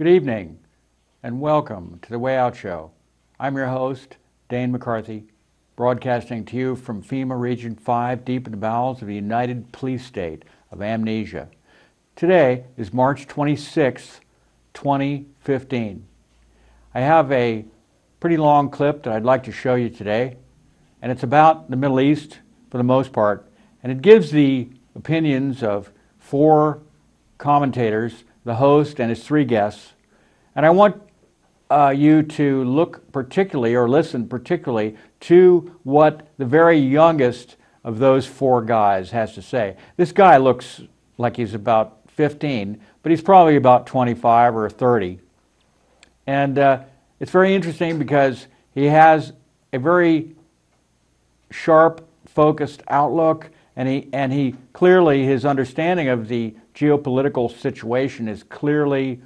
Good evening, and welcome to the Way Out Show. I'm your host, Dane McCarthy, broadcasting to you from FEMA Region 5, deep in the bowels of the United Police State of Amnesia. Today is March 26, 2015. I have a pretty long clip that I'd like to show you today, and it's about the Middle East for the most part, and it gives the opinions of four commentators, the host and his three guests. And I want you to look particularly or listen particularly to what the very youngest of those four guys has to say. This guy looks like he's about 15, but he's probably about 25 or 30. And it's very interesting because he has a very sharp, focused outlook, and he clearly, his understanding of the geopolitical situation is clearly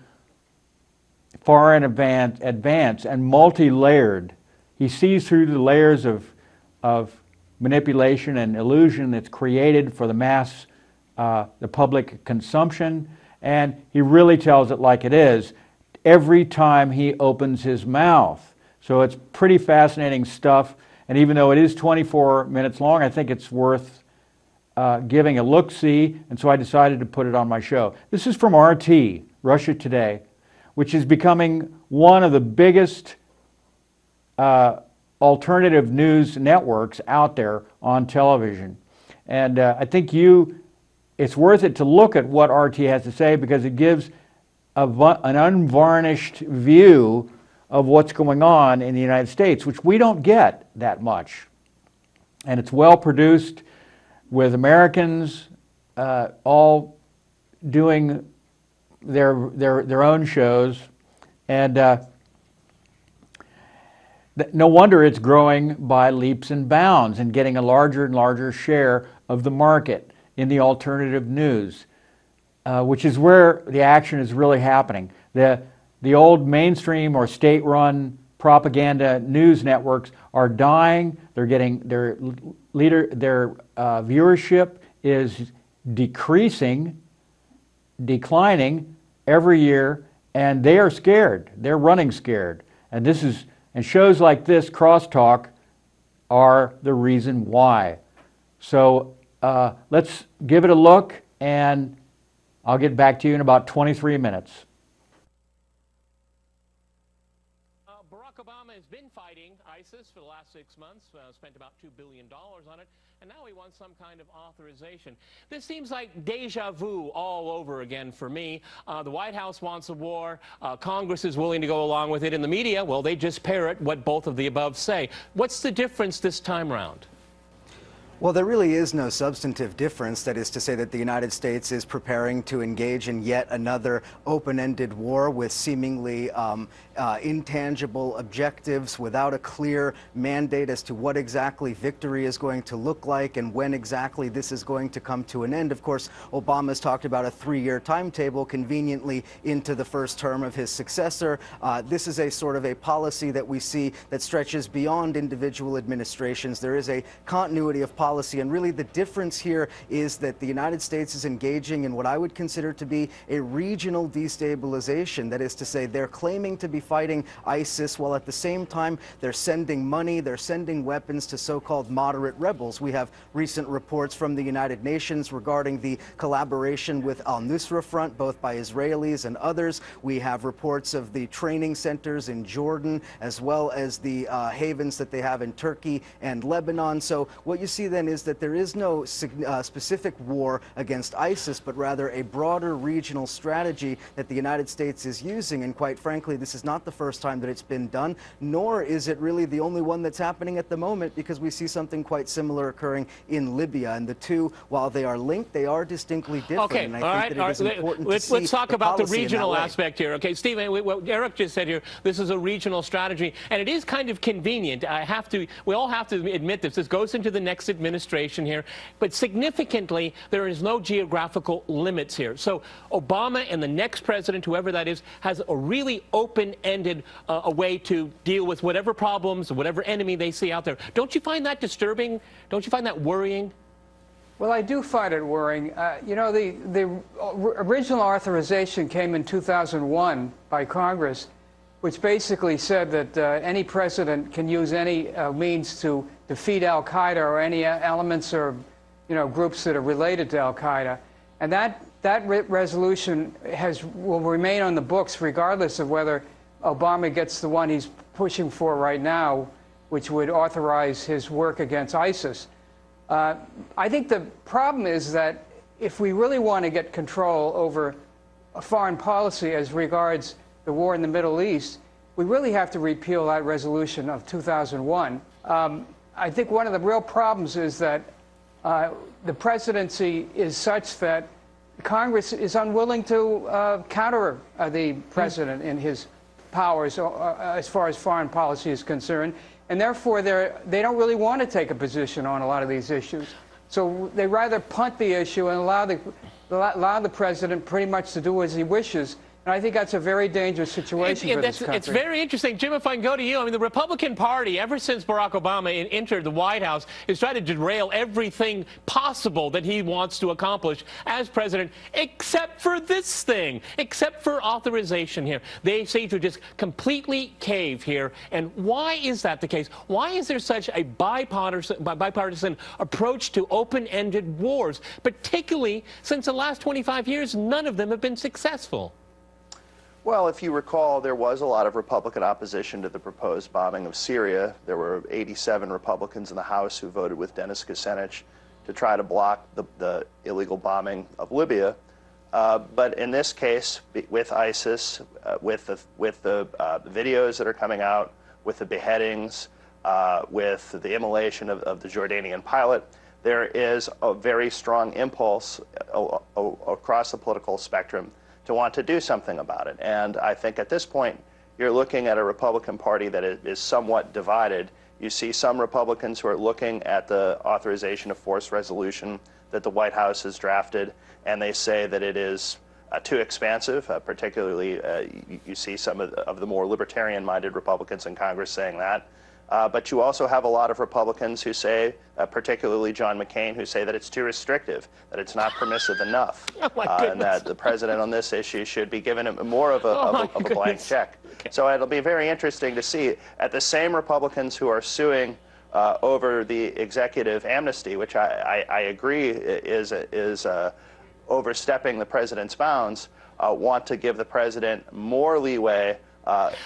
far in advance and multi-layered. He sees through the layers of manipulation and illusion that's created for the mass, the public consumption, and he really tells it like it is every time he opens his mouth. So it's pretty fascinating stuff, and even though it is 24 minutes long, I think it's worth giving a look-see, and so I decided to put it on my show. This is from RT, Russia Today, which is becoming one of the biggest alternative news networks out there on television. And I think it's worth it to look at what RT has to say because it gives an unvarnished view of what's going on in the United States, which we don't get that much. And it's well produced, with Americans all doing their own shows, and no wonder it's growing by leaps and bounds and getting a larger and larger share of the market in the alternative news, which is where the action is really happening. The old mainstream or state-run propaganda news networks are dying. They're getting their viewership is declining every year, and they are scared. They're running scared. And shows like this, Crosstalk, are the reason why. So let's give it a look, and I'll get back to you in about 23 minutes. Barack Obama has been fighting ISIS for the last 6 months, spent about $2 billion on it, and now he wants some kind of authorization. This seems like deja vu all over again for me. The White House wants a war, Congress is willing to go along with it, and the media, well, they just parrot what both of the above say. What's the difference this time round? Well, there really is no substantive difference. That is to say that the United States is preparing to engage in yet another open-ended war with seemingly intangible objectives without a clear mandate as to what exactly victory is going to look like and when exactly this is going to come to an end. Of course, Obama's talked about a 3-year timetable conveniently into the first term of his successor. This is a sort of a policy that we see that stretches beyond individual administrations. There is a continuity of policy, and really the difference here is that the United States is engaging in what I would consider to be a regional destabilization. That is to say, they're claiming to be fighting ISIS while at the same time they're sending money, they're sending weapons to so-called moderate rebels. We have recent reports from the United Nations regarding the collaboration with al-Nusra Front, both by Israelis and others. We have reports of the training centers in Jordan, as well as the havens that they have in Turkey and Lebanon. So what you see then is that there is no specific war against ISIS, but rather a broader regional strategy that the United States is using. And quite frankly, this is not the first time that it's been done, nor is it really the only one that's happening at the moment, because we see something quite similar occurring in Libya. And the two, while they are linked, they are distinctly different. Okay, and I think that it is important to see let's talk about the regional aspect. aspect here. Okay, Stephen, what Eric just said here, this is a regional strategy, and it is kind of convenient. We all have to admit this. This goes into the next administration here, but significantly, there is no geographical limits here. So Obama and the next president, whoever that is, has a really open-ended a way to deal with whatever problems, whatever enemy they see out there. Don't you find that disturbing? Don't you find that worrying? Well, I do find it worrying. You know, the original authorization came in 2001 by Congress, which basically said that any president can use any means to defeat al-Qaeda or any elements or, you know, groups that are related to al-Qaeda. And that resolution will remain on the books regardless of whether Obama gets the one he's pushing for right now, which would authorize his work against ISIS. I think the problem is that if we really want to get control over foreign policy as regards the war in the Middle East, we really have to repeal that resolution of 2001. I think one of the real problems is that the presidency is such that Congress is unwilling to counter the president in his powers as far as foreign policy is concerned. And therefore, they don't really want to take a position on a lot of these issues. So they rather punt the issue and allow the president pretty much to do as he wishes. And I think that's a very dangerous situation for this country. It's very interesting. Jim, if I can go to you, I mean, the Republican Party, ever since Barack Obama entered the White House, has tried to derail everything possible that he wants to accomplish as president, except for this thing, except for authorization here. They seem to just completely cave here. And why is that the case? Why is there such a bipartisan approach to open-ended wars, particularly since the last 25 years, none of them have been successful? Well, if you recall, there was a lot of Republican opposition to the proposed bombing of Syria. There were 87 Republicans in the House who voted with Dennis Kucinich to try to block the illegal bombing of Libya. But in this case, with ISIS, with the videos that are coming out, with the beheadings, with the immolation of the Jordanian pilot, there is a very strong impulse across the political spectrum to want to do something about it. And I think at this point, you're looking at a Republican Party that is somewhat divided. You see some Republicans who are looking at the authorization of force resolution that the White House has drafted, and they say that it is too expansive. Particularly, you see some of the more libertarian-minded Republicans in Congress saying that. But you also have a lot of Republicans who say, particularly John McCain, who say that it's too restrictive, that it's not permissive enough, and that the president on this issue should be given more of a blank check. Okay. So it'll be very interesting to see at the same Republicans who are suing over the executive amnesty, which I agree is overstepping the president's bounds, want to give the president more leeway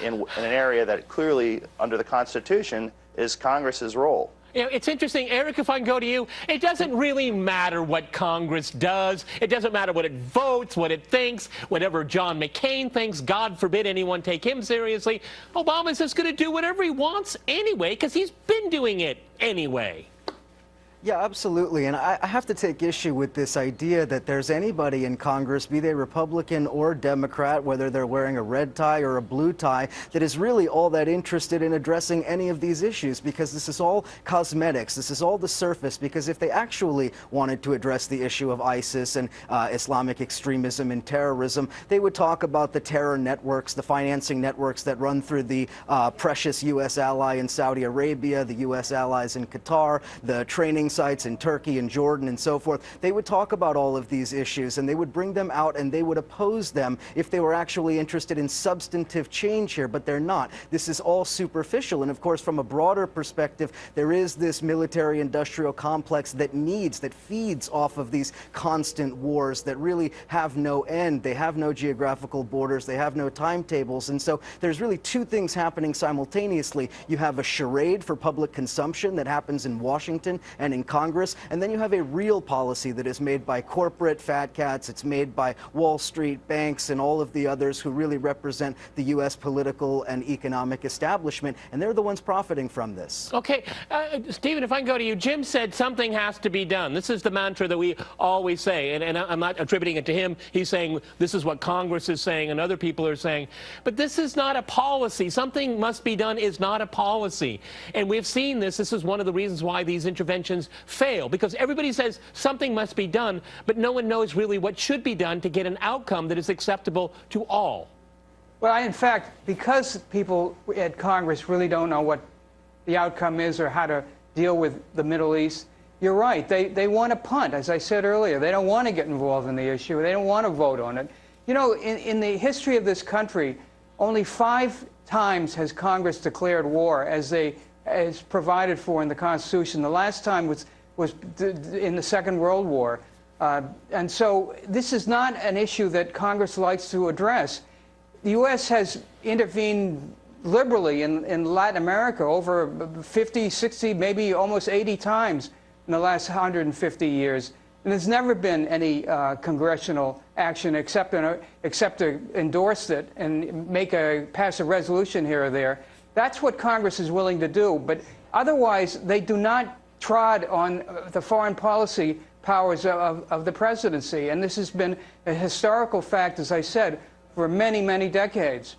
in an area that clearly, under the Constitution, is Congress's role. You know, it's interesting, Eric, if I can go to you, it doesn't really matter what Congress does. It doesn't matter what it votes, what it thinks, whatever John McCain thinks. God forbid anyone take him seriously. Obama's just going to do whatever he wants anyway, because he's been doing it anyway. Yeah, absolutely. And I have to take issue with this idea that there's anybody in Congress, be they Republican or Democrat, whether they're wearing a red tie or a blue tie, that is really all that interested in addressing any of these issues, because this is all cosmetics. This is all the surface, because if they actually wanted to address the issue of ISIS and Islamic extremism and terrorism, they would talk about the terror networks, the financing networks that run through the precious U.S. ally in Saudi Arabia, the U.S. allies in Qatar, the training sites in Turkey and Jordan and so forth. They would talk about all of these issues, and they would bring them out, and they would oppose them if they were actually interested in substantive change here, but they're not. This is all superficial, and of course, from a broader perspective, there is this military-industrial complex that feeds off of these constant wars that really have no end. They have no geographical borders, they have no timetables, and so there's really two things happening simultaneously. You have a charade for public consumption that happens in Washington and in Congress, and then you have a real policy that is made by corporate fat cats. It's made by Wall Street, banks, and all of the others who really represent the U.S. political and economic establishment, and they're the ones profiting from this. Okay, Stephen, if I can go to you. Jim said something has to be done. This is the mantra that we always say, and I'm not attributing it to him. He's saying this is what Congress is saying and other people are saying. But this is not a policy. Something must be done is not a policy. And we've seen this. This is one of the reasons why these interventions fail, because everybody says something must be done, but no one knows really what should be done to get an outcome that is acceptable to all. Well, in fact, because people at Congress really don't know what the outcome is or how to deal with the Middle East, you're right. They want to punt, as I said earlier. They don't want to get involved in the issue. They don't want to vote on it. You know, in the history of this country, only 5 times has Congress declared war as provided for in the Constitution. The last time was in the Second World War. And so this is not an issue that Congress likes to address. The U.S. has intervened liberally in Latin America over 50, 60, maybe almost 80 times in the last 150 years. And there's never been any congressional action except to endorse it and pass a resolution here or there. That's what Congress is willing to do. But otherwise, they do not trod on the foreign policy powers of the presidency. And this has been a historical fact, as I said, for many, many decades.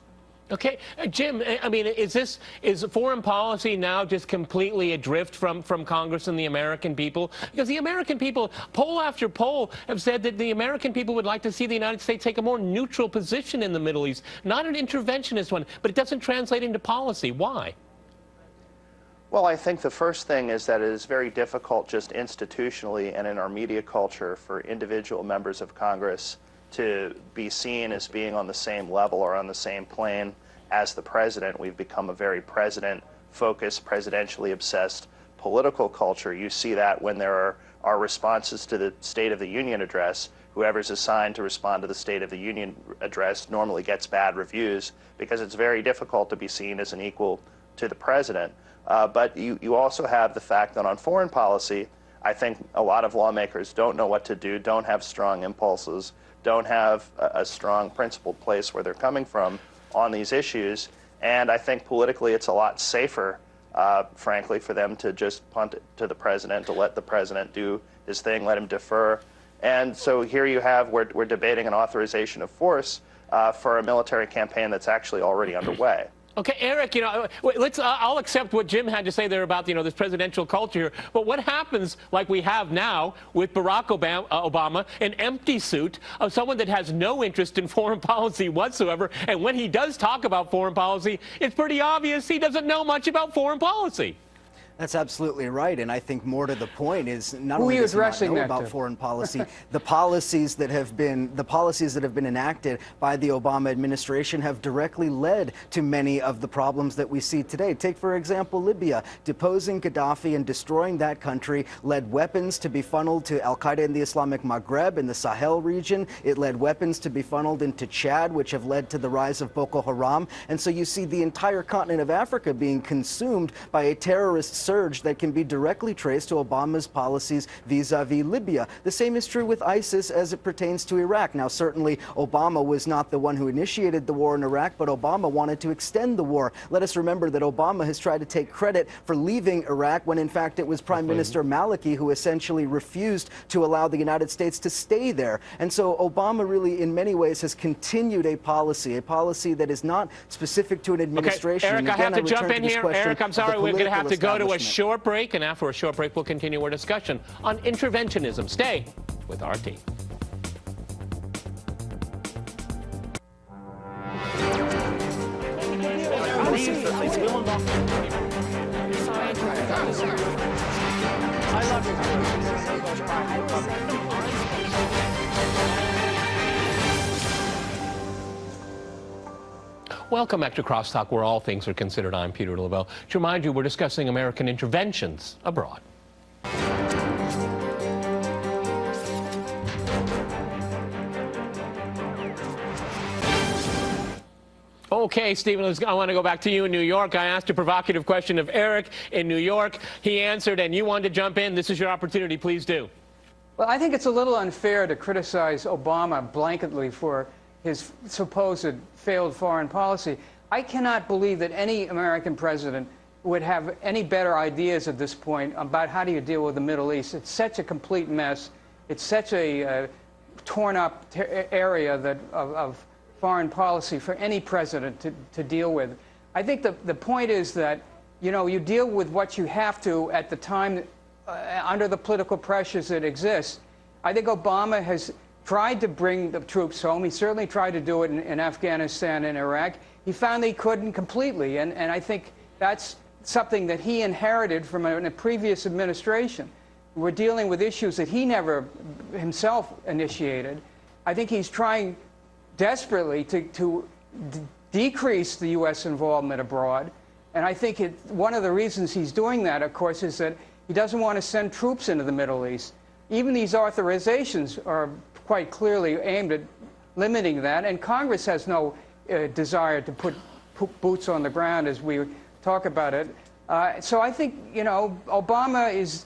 Okay, Jim, I mean, is foreign policy now just completely adrift from Congress and the American people? Because the American people, poll after poll, have said that the American people would like to see the United States take a more neutral position in the Middle East, not an interventionist one, but it doesn't translate into policy. Why? Well, I think the first thing is that it is very difficult just institutionally and in our media culture for individual members of Congress to be seen as being on the same level or on the same plane as the president. We've become a very president-focused, presidentially obsessed political culture. You see that when there are responses to the State of the Union address. Whoever's assigned to respond to the State of the Union address normally gets bad reviews because it's very difficult to be seen as an equal to the president. But you also have the fact that on foreign policy, I think a lot of lawmakers don't know what to do, don't have strong impulses, don't have a strong principled place where they're coming from on these issues. And I think politically it's a lot safer, frankly, for them to just punt it to the president, to let the president do his thing, let him defer. And so here you have, we're debating an authorization of force for a military campaign that's actually already underway. Okay, Eric, you know, I'll accept what Jim had to say there about, you know, this presidential culture. But what happens, like we have now with Barack Obama, an empty suit of someone that has no interest in foreign policy whatsoever. And when he does talk about foreign policy, it's pretty obvious he doesn't know much about foreign policy. That's absolutely right, and I think more to the point is not only does he not know about foreign policy, the policies that have been enacted by the Obama administration have directly led to many of the problems that we see today. Take, for example, Libya. Deposing Gaddafi and destroying that country led weapons to be funneled to Al-Qaeda in the Islamic Maghreb in the Sahel region. It led weapons to be funneled into Chad, which have led to the rise of Boko Haram. And so you see the entire continent of Africa being consumed by a terrorist surge that can be directly traced to Obama's policies vis-a-vis Libya. The same is true with ISIS as it pertains to Iraq. Now, certainly, Obama was not the one who initiated the war in Iraq, but Obama wanted to extend the war. Let us remember that Obama has tried to take credit for leaving Iraq when, in fact, it was Prime Minister Maliki who essentially refused to allow the United States to stay there. And so Obama really, in many ways, has continued a policy that is not specific to an administration. Okay, Eric, I have to jump in here. Eric, I'm sorry, we're going to have to go to a short break, and after a short break, we'll continue our discussion on interventionism. Stay with RT. Welcome back to Crosstalk, where all things are considered. I'm Peter Lavelle. To remind you, we're discussing American interventions abroad. Okay, Stephen, I want to go back to you in New York. I asked a provocative question of Eric in New York. He answered, and you wanted to jump in. This is your opportunity. Please do. Well, I think it's a little unfair to criticize Obama blanketly for his supposed failed foreign policy. I cannot believe that any American president would have any better ideas at this point about how do you deal with the Middle East. It's such a complete mess. It's such a torn up area of foreign policy for any president to deal with. I think the point is that, you know, you deal with what you have to at the time under the political pressures that exist. I think Obama has tried to bring the troops home. He certainly tried to do it in Afghanistan and Iraq. He found he couldn't completely, and I think that's something that he inherited from a previous administration. We're dealing with issues that he never himself initiated. I think he's trying desperately to decrease the U.S. involvement abroad. And I think one of the reasons he's doing that, of course, is that he doesn't want to send troops into the Middle East. Even these authorizations are quite clearly aimed at limiting that, and Congress has no desire to put boots on the ground as we talk about it. So I think, you know, Obama is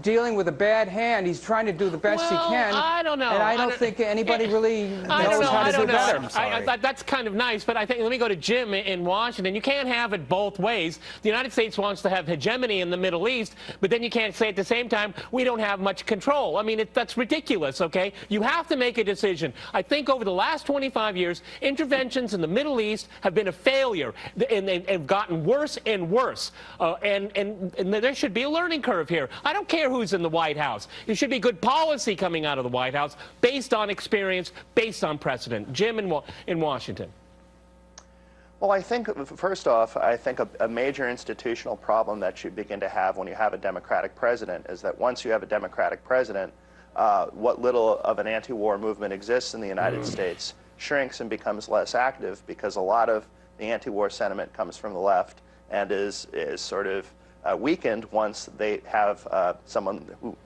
dealing with a bad hand. He's trying to do the best he can. I don't know. And I don't think anybody really knows how to do better. That's kind of nice, but I think, let me go to Jim in Washington. You can't have it both ways. The United States wants to have hegemony in the Middle East, but then you can't say at the same time, we don't have much control. I mean, that's ridiculous, okay? You have to make a decision. I think over the last 25 years, interventions in the Middle East have been a failure, and they've gotten worse and worse. And there should be a learning curve here. I don't care who's in the White House. There should be good policy coming out of the White House based on experience, based on precedent. Jim in Washington. Well, I think, first off, I think a major institutional problem that you begin to have when you have a Democratic president is that once you have a Democratic president, what little of an anti-war movement exists in the United States shrinks and becomes less active, because a lot of the anti-war sentiment comes from the left and is sort of weakened once they have someone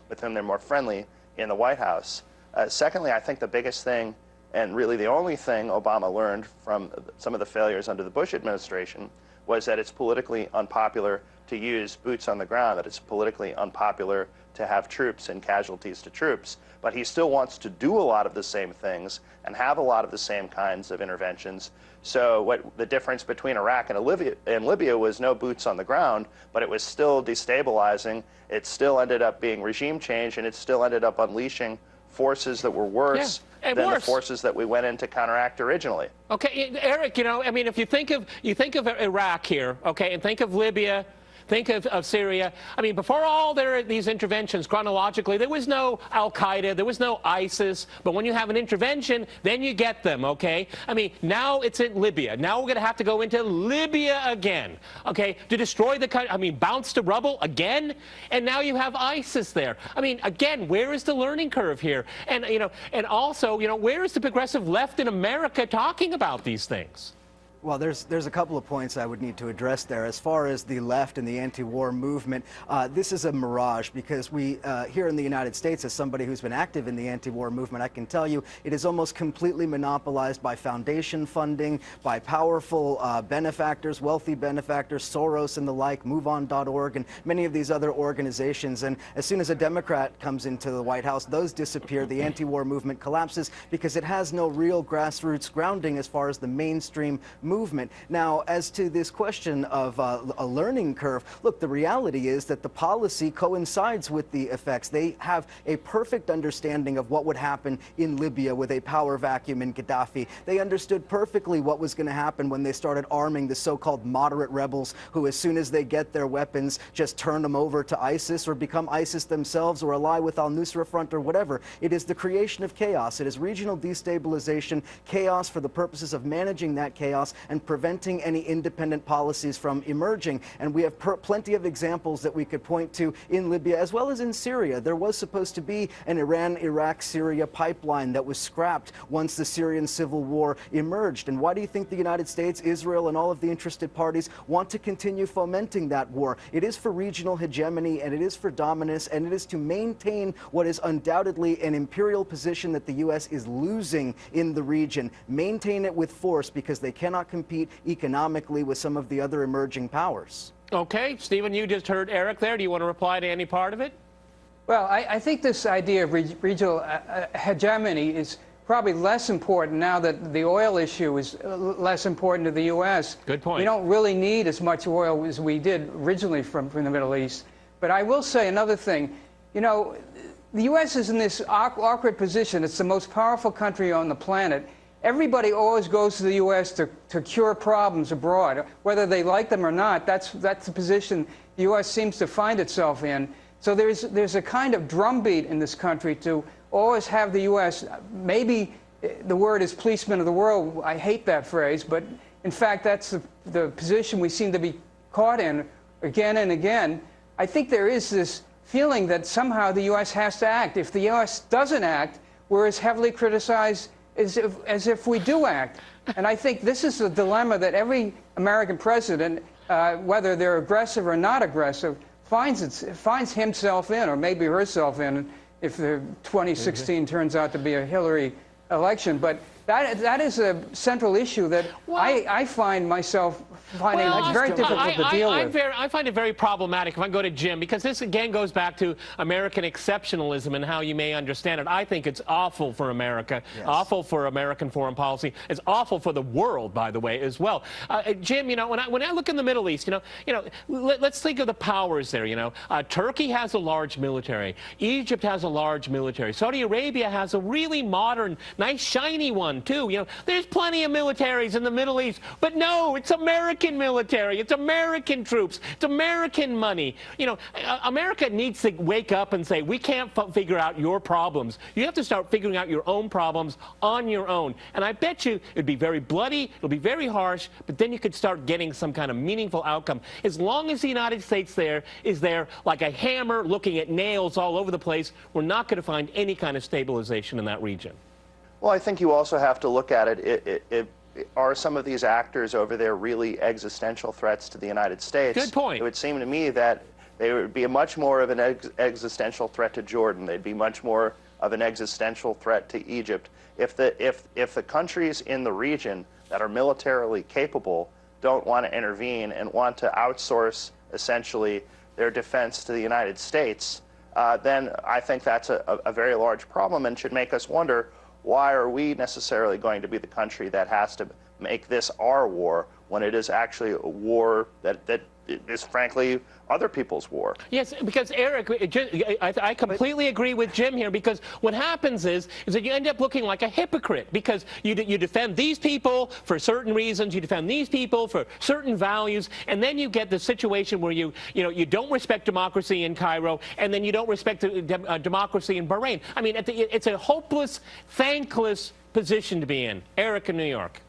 with whom they're more friendly in the White House. Secondly, I think the biggest thing, and really the only thing Obama learned from some of the failures under the Bush administration, was that it's politically unpopular to use boots on the ground, that it's politically unpopular to have troops and casualties to troops. But he still wants to do a lot of the same things and have a lot of the same kinds of interventions. So what the difference between Iraq and Libya was no boots on the ground, but it was still destabilizing. It still ended up being regime change, and it still ended up unleashing forces that were worse than the forces that we went in to counteract originally. Okay, Eric, you know, I mean, if you think of Iraq here, okay, and think of Libya, think of Syria. I mean, before all these interventions, chronologically, there was no Al-Qaeda, there was no ISIS, but when you have an intervention, then you get them, okay? I mean, now it's in Libya. Now we're going to have to go into Libya again, okay, to destroy the country. I mean, bounce to rubble again, and now you have ISIS there. I mean, again, where is the learning curve here? And, you know, and also, you know, where is the progressive left in America talking about these things? Well, there's a couple of points I would need to address there. As far as the left and the anti-war movement, this is a mirage, because we, here in the United States, as somebody who's been active in the anti-war movement, I can tell you it is almost completely monopolized by foundation funding, by powerful benefactors, wealthy benefactors, Soros and the like, MoveOn.org, and many of these other organizations. And as soon as a Democrat comes into the White House, those disappear. The anti-war movement collapses because it has no real grassroots grounding as far as the mainstream movement. Now, as to this question of a learning curve, look, the reality is that the policy coincides with the effects. They have a perfect understanding of what would happen in Libya with a power vacuum in Gaddafi. They understood perfectly what was going to happen when they started arming the so-called moderate rebels, who, as soon as they get their weapons, just turn them over to ISIS or become ISIS themselves or ally with al-Nusra Front or whatever. It is the creation of chaos. It is regional destabilization, chaos for the purposes of managing that chaos and preventing any independent policies from emerging. And we have plenty of examples that we could point to in Libya as well as in Syria. There was supposed to be an Iran-Iraq-Syria pipeline that was scrapped once the Syrian civil war emerged. And why do you think the United States, Israel, and all of the interested parties want to continue fomenting that war? It is for regional hegemony, and it is for dominance, and it is to maintain what is undoubtedly an imperial position that the U.S. is losing in the region. Maintain it with force, because they cannot compete economically with some of the other emerging powers. Okay, Stephen, you just heard Eric there. Do you want to reply to any part of it? Well, I think this idea of regional hegemony is probably less important now that the oil issue is less important to the U.S. Good point. We don't really need as much oil as we did originally from the Middle East. But I will say another thing. You know, the U.S. is in this awkward position. It's the most powerful country on the planet. Everybody always goes to the U.S. to cure problems abroad, whether they like them or not. That's the position the U.S. seems to find itself in. So there's a kind of drumbeat in this country to always have the U.S. Maybe the word is policeman of the world. I hate that phrase, but in fact that's the position we seem to be caught in again and again. I think there is this feeling that somehow the U.S. has to act. If the U.S. doesn't act, we're as heavily criticized as if we do act. And I think this is a dilemma that every American president, whether they're aggressive or not aggressive, finds himself in, or maybe herself in, if the 2016 turns out to be a Hillary election. But that is a central issue that I find myself finding very difficult to deal with. I find it very problematic if I go to Jim, because this again goes back to American exceptionalism and how you may understand it. I think it's awful for America, awful for American foreign policy. It's awful for the world, by the way, as well. Jim, you know, when I look in the Middle East, let's think of the powers there. Turkey has a large military. Egypt has a large military. Saudi Arabia has a really modern, nice, shiny one too. There's plenty of militaries in the Middle East, but no, it's American military. It's American troops. It's American money. America needs to wake up and say, we can't figure out your problems. You have to start figuring out your own problems on your own. And I bet you it'd be very bloody, it'll be very harsh, but then you could start getting some kind of meaningful outcome. As long as the United States is there like a hammer looking at nails all over the place, we're not going to find any kind of stabilization in that region. Well, I think you also have to look at it. Are some of these actors over there really existential threats to the United States? Good point. It would seem to me that they would be much more of an existential threat to Jordan. They'd be much more of an existential threat to Egypt. If the countries in the region that are militarily capable don't want to intervene and want to outsource essentially their defense to the United States, then I think that's a very large problem and should make us wonder, why are we necessarily going to be the country that has to make this our war when it is actually a war that is frankly other people's war? Yes, because Eric, I completely agree with Jim here, because what happens is that you end up looking like a hypocrite, because you defend these people for certain reasons, you defend these people for certain values, and then you get the situation where you don't respect democracy in Cairo, and then you don't respect democracy in Bahrain. I mean, it's a hopeless, thankless position to be in. Eric in New York.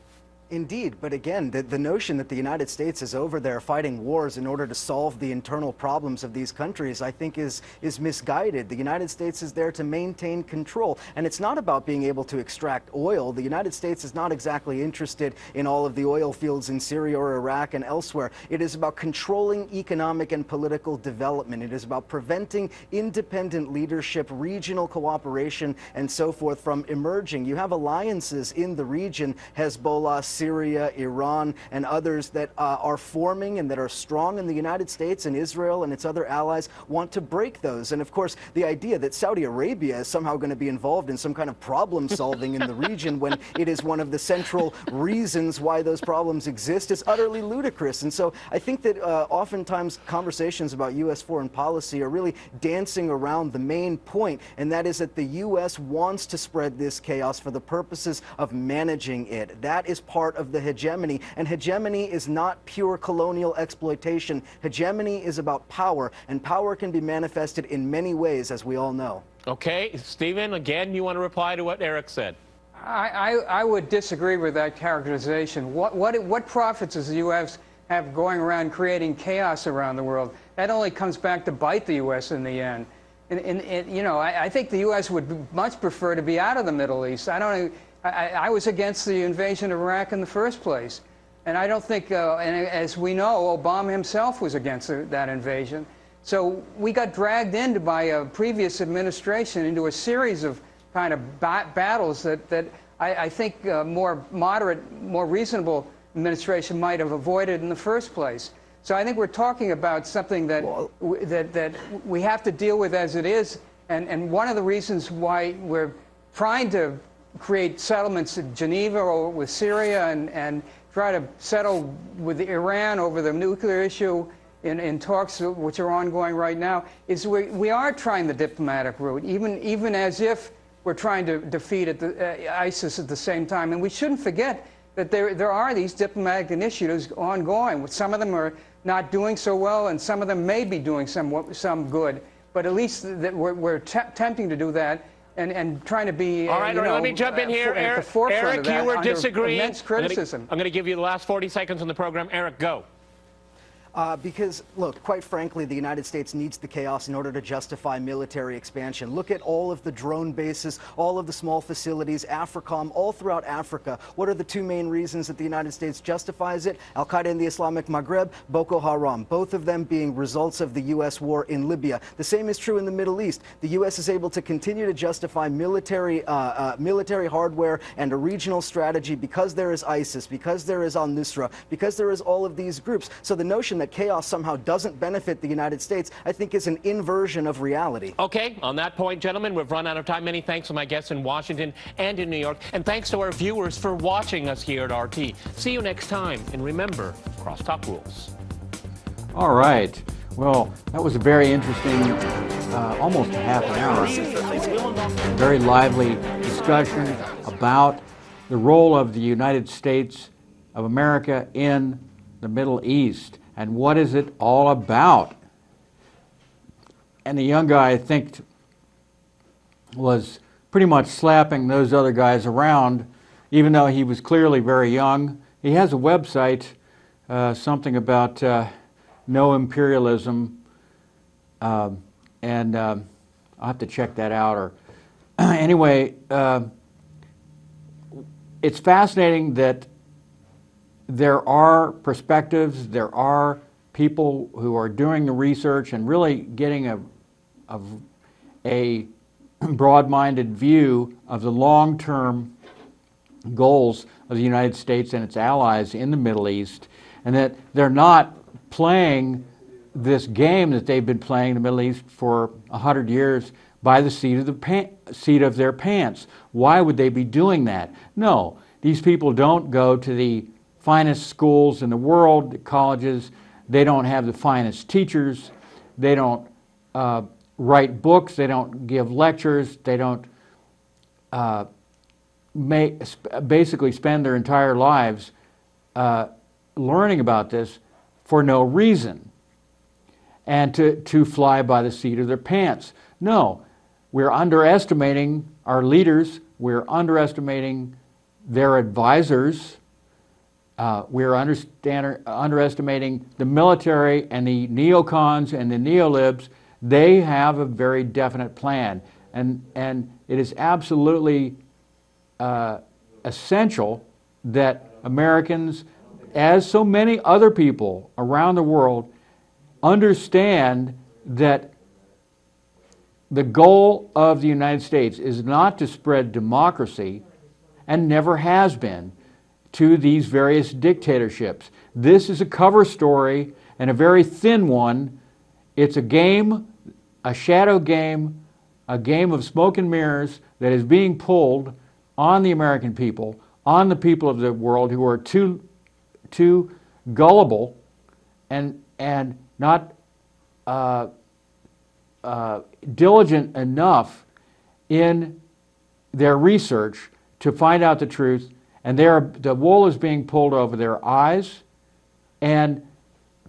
Indeed, but again, the notion that the United States is over there fighting wars in order to solve the internal problems of these countries, I think is misguided. The United States is there to maintain control, and it's not about being able to extract oil. The United States is not exactly interested in all of the oil fields in Syria or Iraq and elsewhere. It is about controlling economic and political development. It is about preventing independent leadership, regional cooperation, and so forth from emerging. You have alliances in the region, Hezbollah, Syria, Iran, and others that are forming and that are strong, in the United States and Israel and its other allies want to break those. And of course, the idea that Saudi Arabia is somehow going to be involved in some kind of problem solving in the region when it is one of the central reasons why those problems exist is utterly ludicrous. And so I think that oftentimes conversations about U.S. foreign policy are really dancing around the main point, and that is that the U.S. wants to spread this chaos for the purposes of managing it. That is part of the hegemony, and hegemony is not pure colonial exploitation. Hegemony is about power, and power can be manifested in many ways, as we all know. Okay, Stephen, again, you want to reply to what Eric said? I would disagree with that characterization. What profits does the U.S. have going around creating chaos around the world? That only comes back to bite the U.S. in the end. I think the U.S. would much prefer to be out of the Middle East. I was against the invasion of Iraq in the first place. And I don't think, and as we know, Obama himself was against that invasion. So we got dragged into by a previous administration into a series of kind of battles that I think more moderate, more reasonable administration might have avoided in the first place. So I think we're talking about something that we have to deal with as it is. And one of the reasons why we're trying to create settlements in Geneva or with Syria and try to settle with Iran over the nuclear issue in talks which are ongoing right now, is we are trying the diplomatic route, even as if we're trying to defeat ISIS at the same time. And we shouldn't forget that there are these diplomatic initiatives ongoing. Some of them are not doing so well, and some of them may be doing some good. But at least that we're attempting to do that. And trying to be, all right, let me jump in here. Eric, you were disagreeing. Immense criticism. I'm going to give you the last 40 seconds on the program. Eric, go. Because, look, quite frankly, the United States needs the chaos in order to justify military expansion. Look at all of the drone bases, all of the small facilities, AFRICOM, all throughout Africa. What are the two main reasons that the United States justifies it? Al-Qaeda in the Islamic Maghreb, Boko Haram, both of them being results of the U.S. war in Libya. The same is true in the Middle East. The U.S. is able to continue to justify military hardware and a regional strategy because there is ISIS, because there is al-Nusra, because there is all of these groups. So the notion that chaos somehow doesn't benefit the United States, I think, is an inversion of reality. Okay, on that point, gentlemen, we've run out of time. Many thanks to my guests in Washington and in New York, and thanks to our viewers for watching us here at RT. See you next time, and remember, crosstalk rules. All right. Well, that was a very interesting, almost a half an hour, very lively discussion about the role of the United States of America in the Middle East. And what is it all about? And the young guy, I think, was pretty much slapping those other guys around, even though he was clearly very young. He has a website, something about no imperialism, and I'll have to check that out. Or anyway, it's fascinating that there are perspectives, there are people who are doing the research and really getting a broad-minded view of the long-term goals of the United States and its allies in the Middle East, and that they're not playing this game that they've been playing in the Middle East for 100 years by the seat of their pants. Why would they be doing that? No, these people don't go to the finest schools in the world, the colleges. They don't have the finest teachers. They don't write books. They don't give lectures. They don't basically spend their entire lives learning about this for no reason and to fly by the seat of their pants. No, we're underestimating our leaders. We're underestimating their advisors. We're underestimating the military and the neocons and the neolibs. They have a very definite plan. And it is absolutely essential that Americans, as so many other people around the world, understand that the goal of the United States is not to spread democracy, and never has been, to these various dictatorships. This is a cover story, and a very thin one. It's a game, a shadow game, a game of smoke and mirrors that is being pulled on the American people, on the people of the world who are too gullible and not diligent enough in their research to find out the truth, and the wool is being pulled over their eyes, and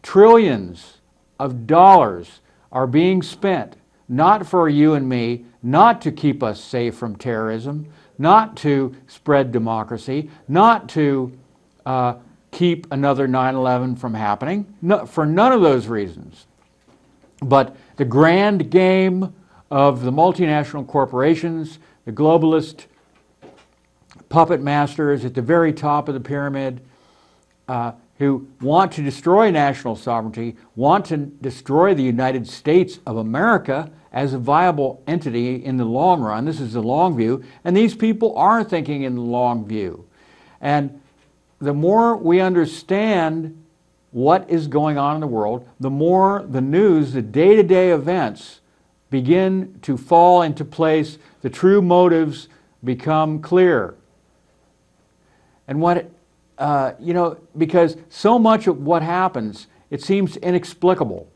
trillions of dollars are being spent, not for you and me, not to keep us safe from terrorism, not to spread democracy, not to keep another 9/11 from happening, for none of those reasons. But the grand game of the multinational corporations, the globalist puppet masters at the very top of the pyramid, who want to destroy national sovereignty, want to destroy the United States of America as a viable entity in the long run. This is the long view, and these people are thinking in the long view. And the more we understand what is going on in the world, the more the news, the day-to-day events begin to fall into place, the true motives become clear. And because so much of what happens, it seems inexplicable.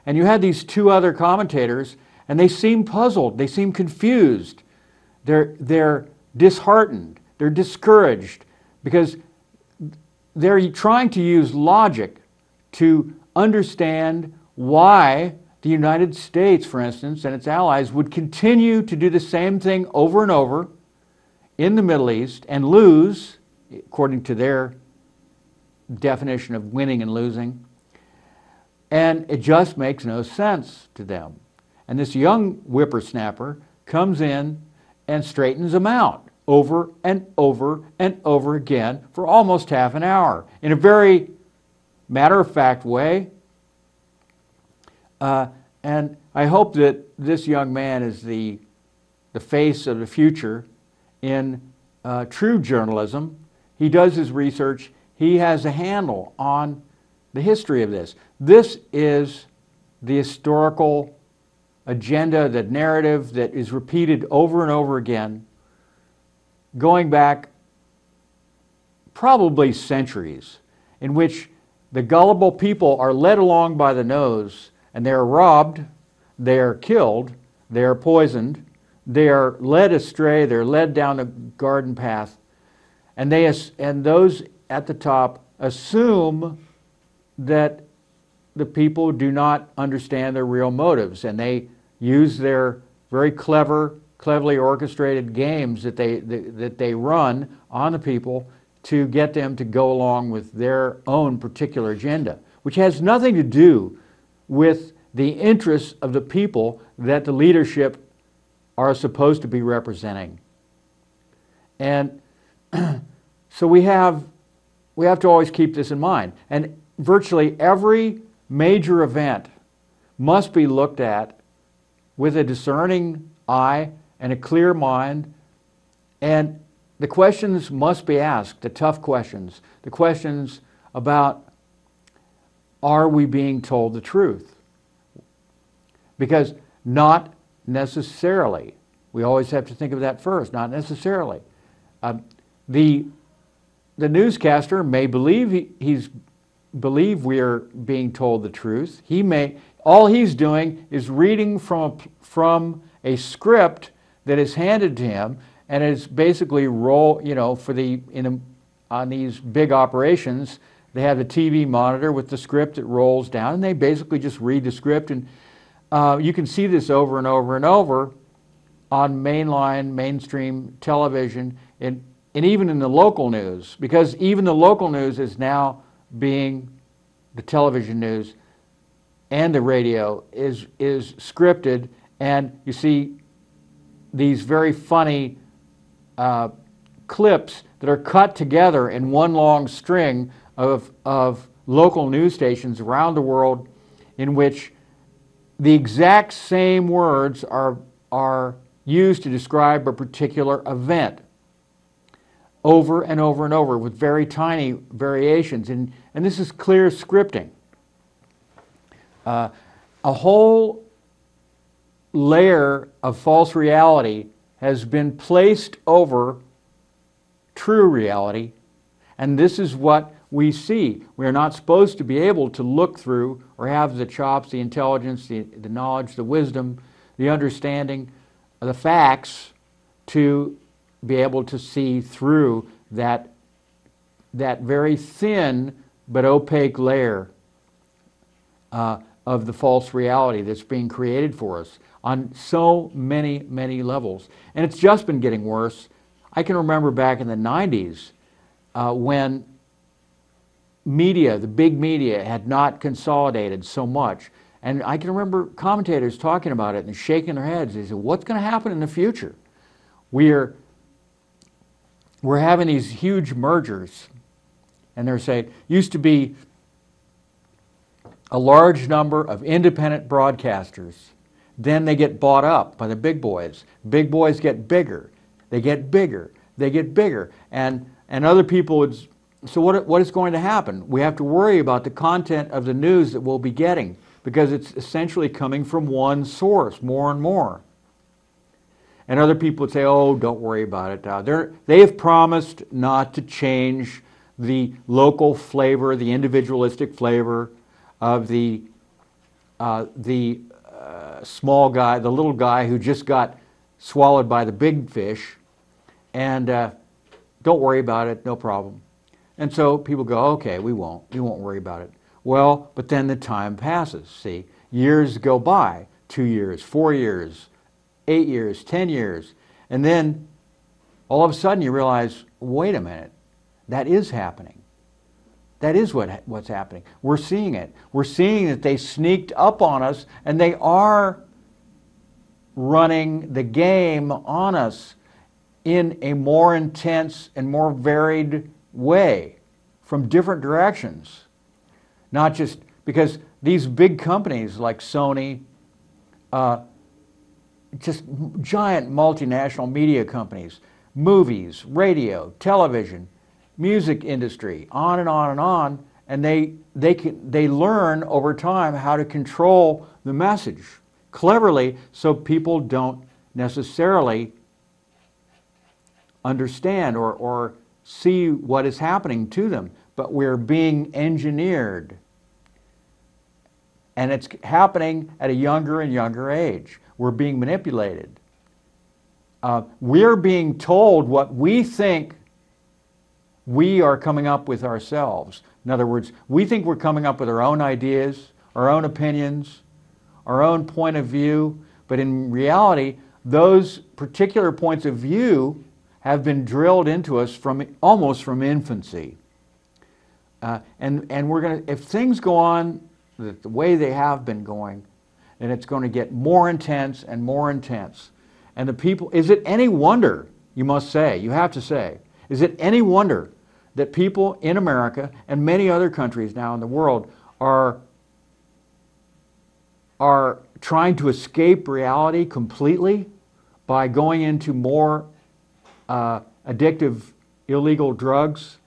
And you had these two other commentators, and they seem puzzled, they seem confused, they're disheartened, they're discouraged, because they're trying to use logic to understand why the United States, for instance, and its allies would continue to do the same thing over and over in the Middle East and lose, according to their definition of winning and losing. And it just makes no sense to them. And this young whippersnapper comes in and straightens them out over and over and over again for almost half an hour in a very matter-of-fact way. And I hope that this young man is the face of the future in true journalism. He does his research. He has a handle on the history of this. This is the historical agenda, the narrative that is repeated over and over again, going back probably centuries, in which the gullible people are led along by the nose, and they are robbed, they are killed, they are poisoned, they are led astray, they're led down the garden path, and those at the top assume that the people do not understand their real motives, and they use their very cleverly orchestrated games that they run on the people to get them to go along with their own particular agenda, which has nothing to do with the interests of the people that the leadership are supposed to be representing. And so we have to always keep this in mind. And virtually every major event must be looked at with a discerning eye and a clear mind, and the questions must be asked, the tough questions, the questions about, are we being told the truth? Because not necessarily. We always have to think of that first, not necessarily. The newscaster may believe believe we are being told the truth. All he's doing is reading from a script that is handed to him, and it's basically on these big operations, they have the TV monitor with the script that rolls down, and they basically just read the script. And you can see this over and over and over on mainstream television, and even in the local news, because even the local news is now being, the television news and the radio is scripted, and you see these very funny clips that are cut together in one long string of local news stations around the world, in which the exact same words are used to describe a particular event over and over and over with very tiny variations. And this is clear scripting. A whole layer of false reality has been placed over true reality, and this is what we see. We are not supposed to be able to look through or have the chops, the intelligence, the knowledge, the wisdom, the understanding of the facts to be able to see through that very thin but opaque layer of the false reality that's being created for us on so many, many levels. And it's just been getting worse. I can remember back in the 90s when media, the big media, had not consolidated so much. And I can remember commentators talking about it and shaking their heads. They said, what's going to happen in the future? We're having these huge mergers. And they're saying, used to be a large number of independent broadcasters. Then they get bought up by the big boys. Big boys get bigger. They get bigger. They get bigger. And other people would... So what is going to happen? We have to worry about the content of the news that we'll be getting, because it's essentially coming from one source more and more. And other people would say, oh, don't worry about it. They have promised not to change the local flavor, the individualistic flavor of the small guy, the little guy who just got swallowed by the big fish. And don't worry about it, no problem. And so people go, okay, we won't worry about it. Well, but then the time passes, see. Years go by, 2 years, 4 years, 8 years, 10 years. And then all of a sudden you realize, wait a minute, that is happening. That is what's happening. We're seeing it. We're seeing that they sneaked up on us, and they are running the game on us in a more intense and more varied way from different directions. Not just because these big companies like Sony, just giant multinational media companies, movies, radio, television, music industry, on and on and on, and they learn over time how to control the message cleverly so people don't necessarily understand or see what is happening to them, but we're being engineered. And it's happening at a younger and younger age. We're being manipulated. We're being told what we think we are coming up with ourselves. In other words, we think we're coming up with our own ideas, our own opinions, our own point of view, but in reality, those particular points of view have been drilled into us almost from infancy. And we're going to, if things go on the way they have been going, then it's going to get more intense and more intense. And the people, is it any wonder, you must say, you have to say, is it any wonder that people in America and many other countries now in the world are trying to escape reality completely by going into more addictive illegal drugs?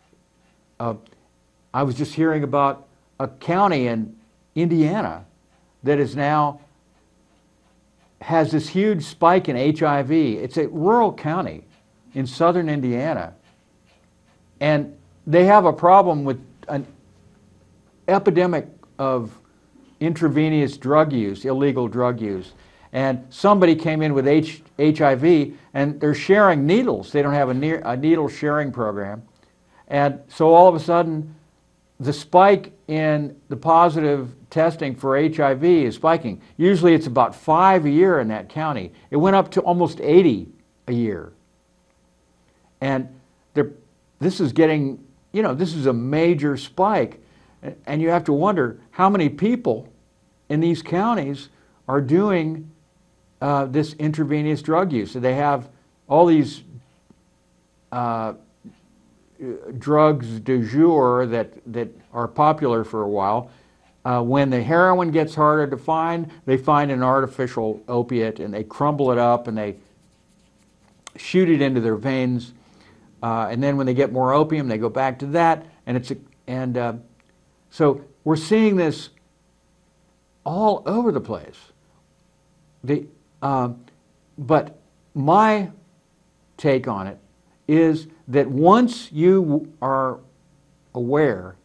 I was just hearing about a county in Indiana that is now has this huge spike in HIV. It's a rural county in southern Indiana, and they have a problem with an epidemic of intravenous drug use, illegal drug use. And somebody came in with HIV, and they're sharing needles. They don't have a needle sharing program. And so all of a sudden, the spike in the positive testing for HIV is spiking. Usually it's about 5 a year in that county. It went up to almost 80 a year. And this is getting, this is a major spike. And you have to wonder how many people in these counties are doing this intravenous drug use. So they have all these drugs du jour that are popular for a while. When the heroin gets harder to find, they find an artificial opiate and they crumble it up and they shoot it into their veins. And then when they get more opium, they go back to that. And so we're seeing this all over the place. But my take on it is that once you are aware,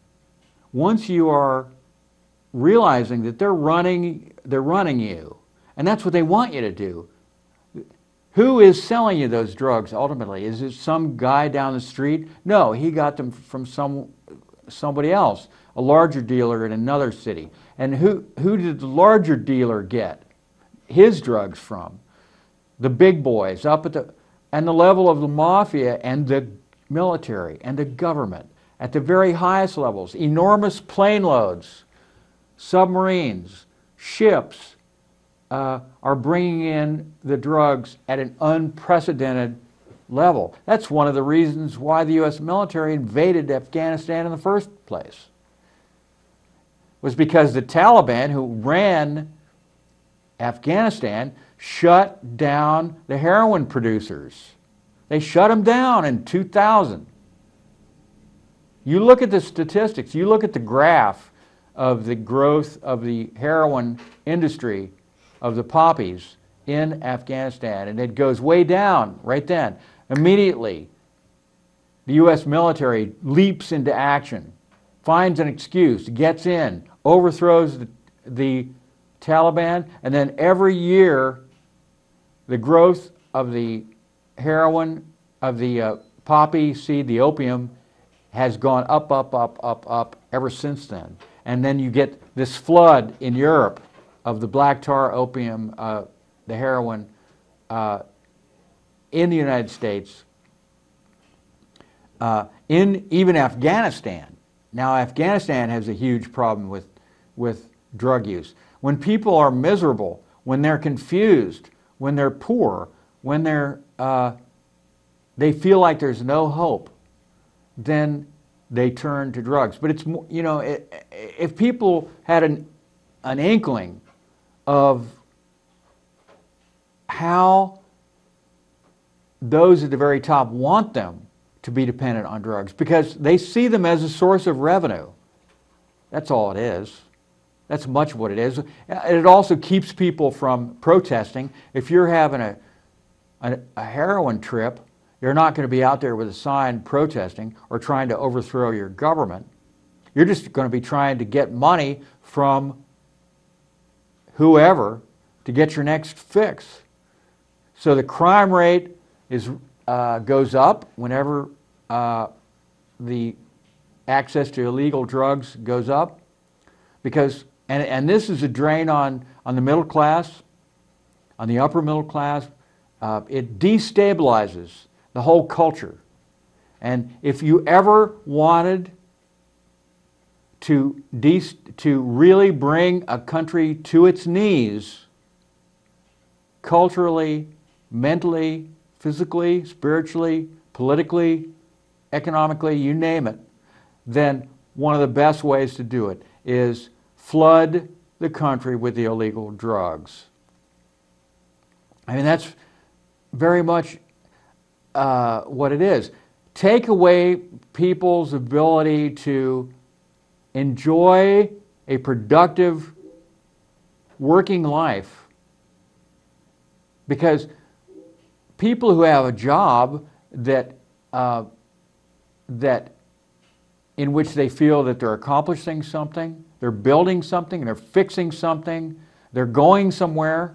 once you are realizing that they're running you, and that's what they want you to do. Who is selling you those drugs ultimately? Is it some guy down the street? No, he got them from somebody else, a larger dealer in another city. And who did the larger dealer get his drugs from? The big boys up at the level of the mafia and the military and the government at the very highest levels. Enormous plane loads, submarines, ships are bringing in the drugs at an unprecedented level. That's one of the reasons why the U.S. military invaded Afghanistan in the first place. Was because the Taliban, who ran Afghanistan, shut down the heroin producers. They shut them down in 2000. You look at the statistics, you look at the graph of the growth of the heroin industry, of the poppies in Afghanistan, and it goes way down right then. Immediately, the U.S. military leaps into action, finds an excuse, gets in, overthrows the Taliban, and then every year the growth of the heroin, of the poppy seed, the opium, has gone up, up, up, up, up ever since then. And then you get this flood in Europe of the black tar opium, the heroin, in the United States, in even Afghanistan Now, Afghanistan has a huge problem with drug use. When people are miserable, when they're confused, when they're poor, when they feel like there's no hope, then they turn to drugs. But it's, you know, if people had an inkling of how those at the very top want them to be dependent on drugs, because they see them as a source of revenue. That's all it is. That's much what it is. It also keeps people from protesting. If you're having a heroin trip, you're not going to be out there with a sign protesting or trying to overthrow your government. You're just going to be trying to get money from whoever to get your next fix. So the crime rate goes up whenever the access to illegal drugs goes up, because and this is a drain on the middle class, on the upper middle class. It destabilizes the whole culture. And if you ever wanted to really bring a country to its knees, culturally, mentally, physically, spiritually, politically, economically, you name it, then one of the best ways to do it is flood the country with the illegal drugs. I mean, that's very much what it is. Take away people's ability to enjoy a productive working life, because people who have a job that in which they feel that they're accomplishing something, they're building something, they're fixing something, they're going somewhere,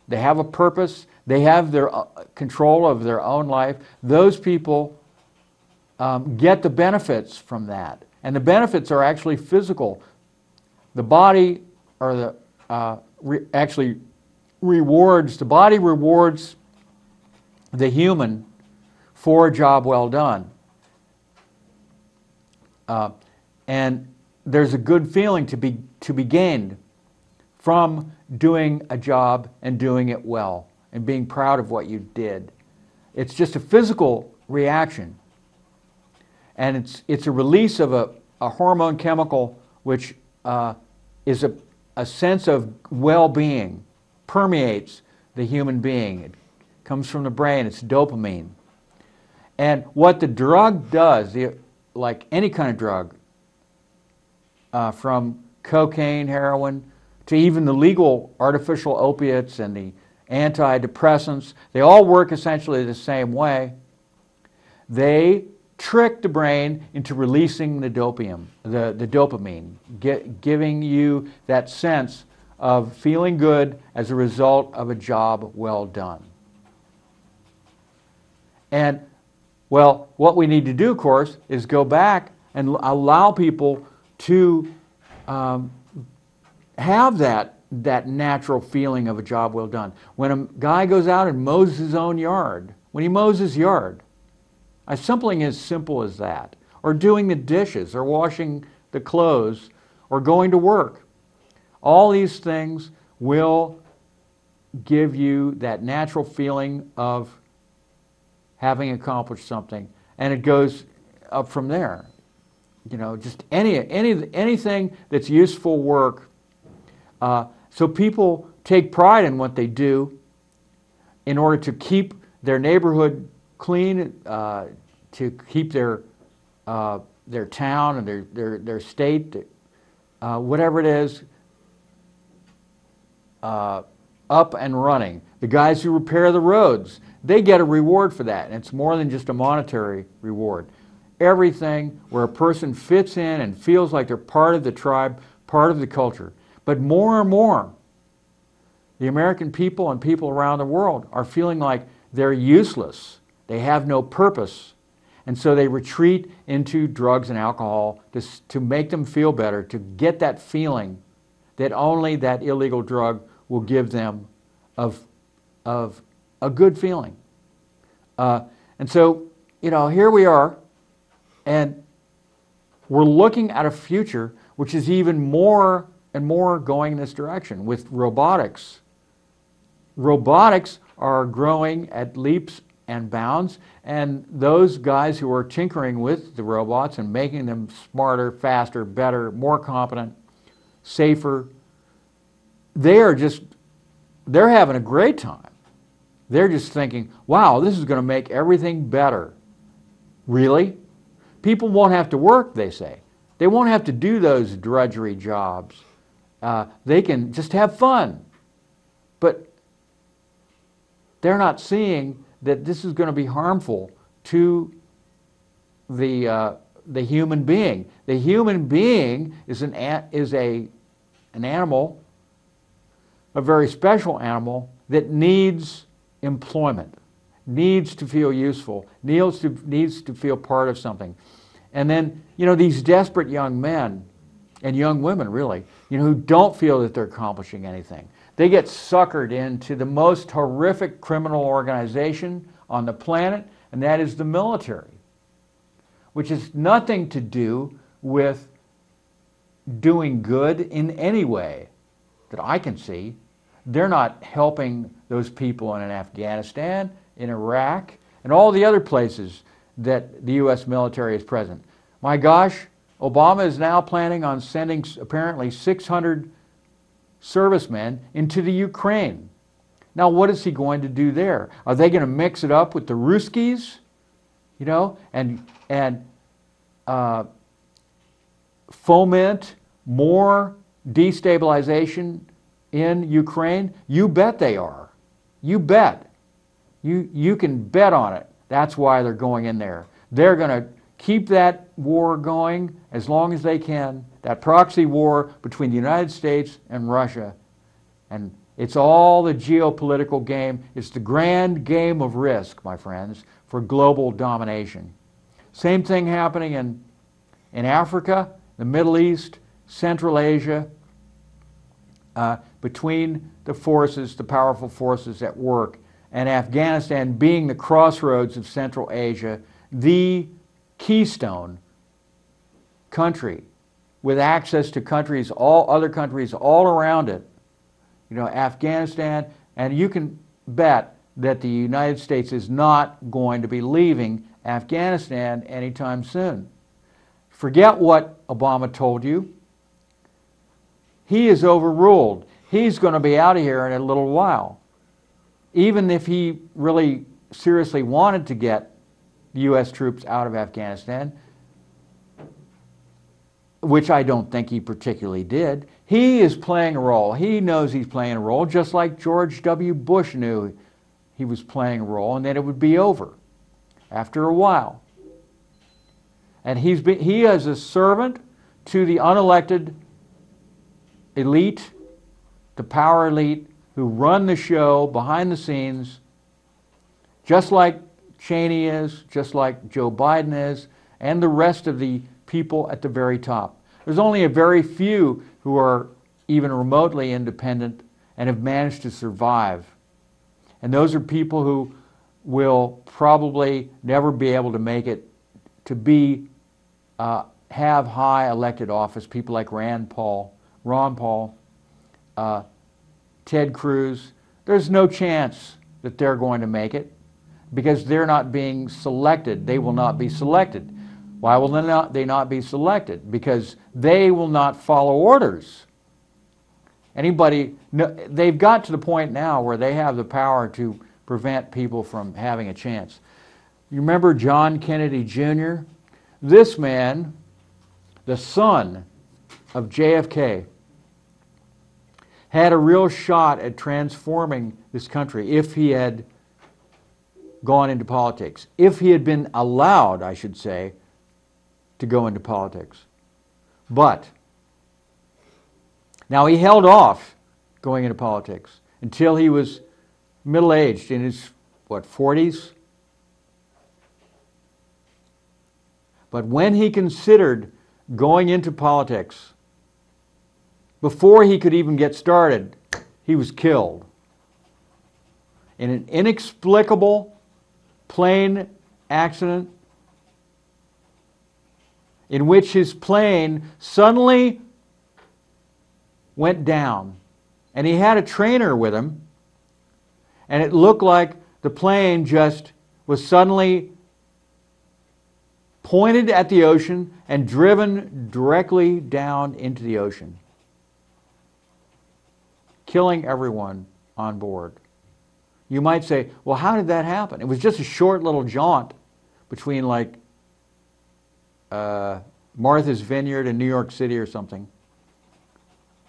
they have a purpose, they have their control of their own life, those people get the benefits from that. And the benefits are actually physical. The body actually rewards the human for a job well done. And there's a good feeling to be gained from doing a job and doing it well and being proud of what you did. It's just a physical reaction. And it's a release of a hormone chemical which is a sense of well-being, permeates the human being. It comes from the brain, it's dopamine. And what the drug does, like any kind of drug, from cocaine, heroin, to even the legal artificial opiates and the antidepressants, they all work essentially the same way. They trick the brain into releasing the dopamine, giving you that sense of feeling good as a result of a job well done. And, well, what we need to do, of course, is go back and allow people to have that natural feeling of a job well done. When a guy goes out and mows his own yard, when he mows his yard, something as simple as that, or doing the dishes, or washing the clothes, or going to work, all these things will give you that natural feeling of having accomplished something, and it goes up from there. You know, just anything that's useful work. So people take pride in what they do in order to keep their neighborhood clean, to keep their town and their state, whatever it is, up and running. The guys who repair the roads, they get a reward for that, and it's more than just a monetary reward. Everything where a person fits in and feels like they're part of the tribe, part of the culture. But more and more, the American people and people around the world are feeling like they're useless. They have no purpose. And so they retreat into drugs and alcohol to make them feel better, to get that feeling that only that illegal drug will give them of a good feeling. And so, you know, here we are, and we're looking at a future which is even more and more going in this direction with robotics. Robotics are growing at leaps and bounds, and those guys who are tinkering with the robots and making them smarter, faster, better, more competent, safer, they're having a great time. They're just thinking, wow, this is going to make everything better. Really? People won't have to work, they say. They won't have to do those drudgery jobs. They can just have fun. But they're not seeing that this is going to be harmful to the human being. The human being is an animal, a very special animal that needs employment, needs to feel useful, needs to feel part of something. And then, these desperate young men and young women, really, who don't feel that they're accomplishing anything. They get suckered into the most horrific criminal organization on the planet, and that is the military, which has nothing to do with doing good in any way that I can see. They're not helping those people in Afghanistan, in Iraq, and all the other places that the U.S. military is present. My gosh, Obama is now planning on sending apparently 600 servicemen into the Ukraine. Now, what is he going to do there? Are they going to mix it up with the Ruskies, and foment more destabilization in Ukraine? You bet they are. You bet. You can bet on it. That's why they're going in there. They're going to keep that war going as long as they can, that proxy war between the United States and Russia. And it's all the geopolitical game. It's the grand game of risk, my friends, for global domination. Same thing happening in Africa, the Middle East, Central Asia, between the forces, the powerful forces at work, and Afghanistan being the crossroads of Central Asia, the keystone country with access to all other countries all around it. Afghanistan, and you can bet that the United States is not going to be leaving Afghanistan anytime soon. Forget what Obama told you. He is overruled. He's going to be out of here in a little while. Even if he really seriously wanted to get the U.S. troops out of Afghanistan, which I don't think he particularly did, he is playing a role. He knows he's playing a role, just like George W. Bush knew he was playing a role and that it would be over after a while. And he is a servant to the unelected elite, the power elite, who run the show behind the scenes, just like Cheney is, just like Joe Biden is, and the rest of the people at the very top. There's only a very few who are even remotely independent and have managed to survive. And those are people who will probably never be able to make it to have high elected office. People like Ron Paul, Ted Cruz. There's no chance that they're going to make it because they're not being selected. They will not be selected. Why will they not be selected? Because they will not follow orders. They've got to the point now where they have the power to prevent people from having a chance. You remember John Kennedy Jr.? This man, the son of JFK, had a real shot at transforming this country if he had gone into politics. If he had been allowed, I should say, to go into politics. But now he held off going into politics until he was middle-aged, in his, 40s? But when he considered going into politics, before he could even get started, he was killed in an inexplicable plane accident. in which his plane suddenly went down. And he had a trainer with him, and it looked like the plane just was suddenly pointed at the ocean and driven directly down into the ocean, killing everyone on board. You might say, well, how did that happen? It was just a short little jaunt between like Martha's Vineyard and New York City or something.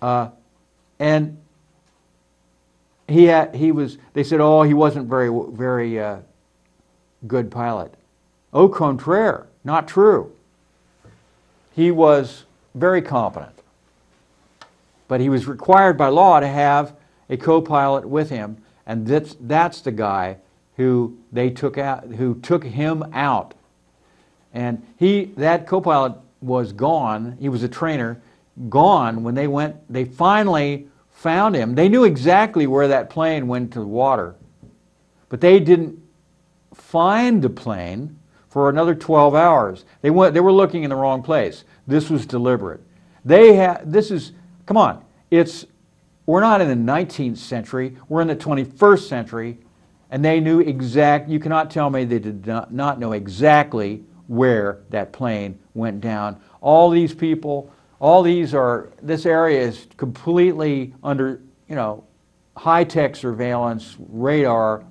And they said, oh, he wasn't very good pilot. Au contraire, not true. He was very competent. But he was required by law to have a co-pilot with him, and that's the guy who they took out, who took him out. And that co-pilot was gone. He was a trainer, gone when they finally found him. They knew exactly where that plane went to the water, but they didn't find the plane for another 12 hours. They were looking in the wrong place. This was deliberate. Come on, we're not in the 19th century, we're in the 21st century, and they knew you cannot tell me they did not know exactly where that plane went down. All these people, this area is completely under, high-tech surveillance, radar,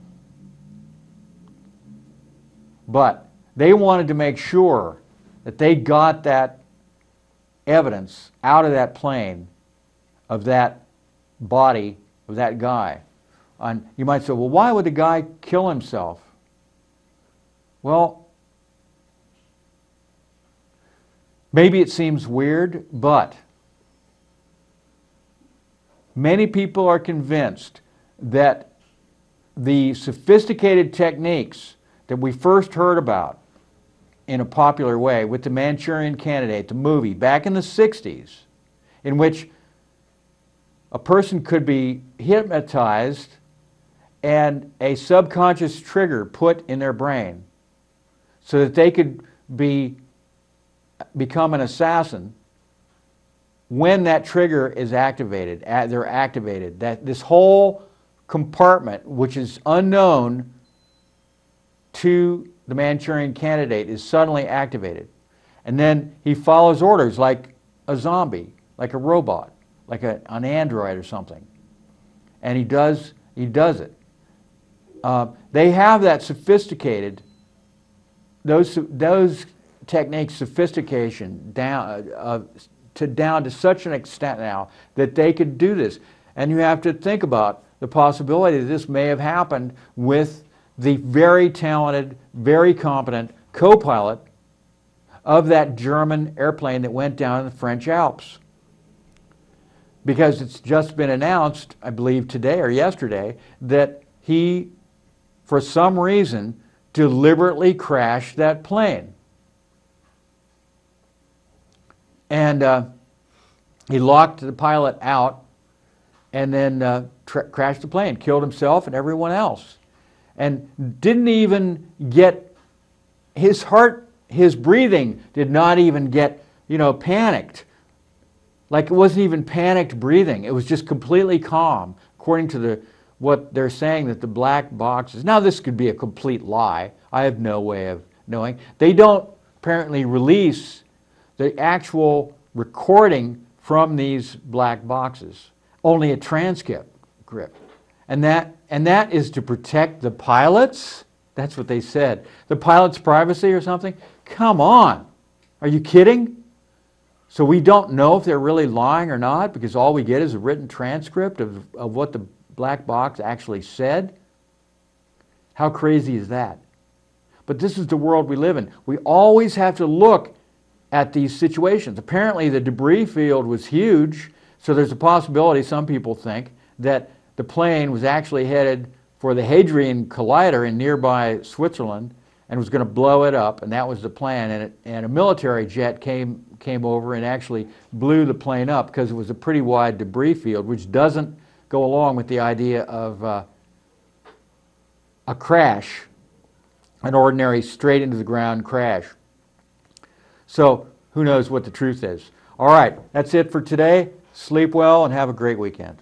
but they wanted to make sure that they got that evidence out of that plane, of that body, of that guy. And you might say, well, why would the guy kill himself? Well, maybe it seems weird, but many people are convinced that the sophisticated techniques that we first heard about in a popular way with the Manchurian Candidate, the movie, back in the 60s, in which a person could be hypnotized and a subconscious trigger put in their brain so that they could become an assassin. When that trigger is activated, they're activated. That this whole compartment, which is unknown to the Manchurian Candidate, is suddenly activated. And then he follows orders like a zombie, like a robot, like an android or something. And he does it. They have that sophisticated, those techniques, sophistication down to such an extent now that they could do this. And you have to think about the possibility that this may have happened with the very talented, very competent co-pilot of that German airplane that went down in the French Alps. Because it's just been announced, I believe today or yesterday, that he, for some reason, deliberately crashed that plane. And he locked the pilot out and then crashed the plane, killed himself and everyone else. And didn't even get his breathing did not even get, panicked. Like it wasn't even panicked breathing. It was just completely calm, according to what they're saying that the black boxes. Now this could be a complete lie. I have no way of knowing. They don't apparently release the actual recording from these black boxes. Only a transcript. And that is to protect the pilots? That's what they said. The pilot's privacy or something? Come on. Are you kidding? So we don't know if they're really lying or not because all we get is a written transcript of what the black box actually said? How crazy is that? But this is the world we live in. We always have to look at these situations. Apparently the debris field was huge, so there's a possibility, some people think, that the plane was actually headed for the Hadrian Collider in nearby Switzerland and was going to blow it up, and that was the plan. And a military jet came over and actually blew the plane up because it was a pretty wide debris field, which doesn't go along with the idea of a crash, an ordinary straight into the ground crash. So who knows what the truth is. All right, that's it for today. Sleep well and have a great weekend.